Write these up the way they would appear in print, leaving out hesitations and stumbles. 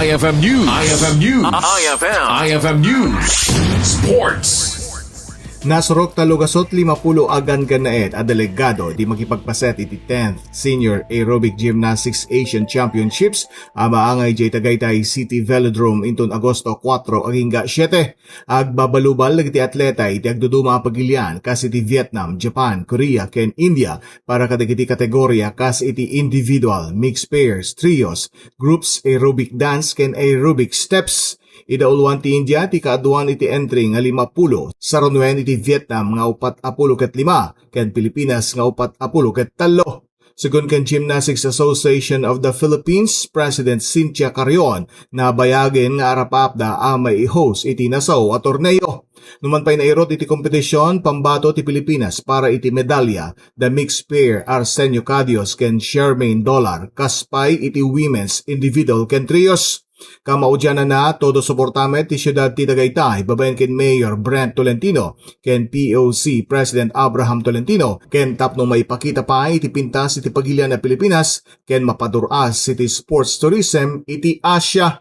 IFM News. IFM News. IFM News. Sports. Nasurok talugasot 50 agan ganaet a delegado di makipagpaset iti 10th Senior Aerobic Gymnastics Asian Championships a maangay jay Tagaytay City Velodrome inton Agosto 4 agingga 7. Agbabalubal iti atleta iti agduduma pagilian kas iti Vietnam, Japan, Korea ken India para kadagiti kategorya kas iti individual, mixed pairs, trios, groups, aerobic dance ken aerobic steps. Idauluan ti India ti kaaduan iti entry nga 50, sarunwen iti Vietnam nga 45 ken Pilipinas nga 43. Segun ken Gymnastics Association of the Philippines President Cynthia Carrion na bayagen nga arapapda a may i-host iti Nassau a torneo. Numan pay nairot iti kompetisyon pambato ti Pilipinas para iti medalya the mixed pair Arsenio Cadios ken Shermaine Dollar kaspay iti women's individual ken trios. Kamaudyanan na todo suportamet ti siyudad ti Tagaytay babaen ken Mayor Brent Tolentino ken POC President Abraham Tolentino ken tapno maipakita pa iti pintas iti pagilian na Pilipinas ken mapaduras iti sports tourism iti Asia.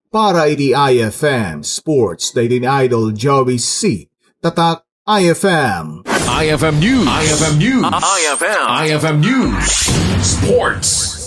Para iti IFM Sports dating idol Joey C. Tatak IFM. IFM News. IFM News. IFM News. Sports.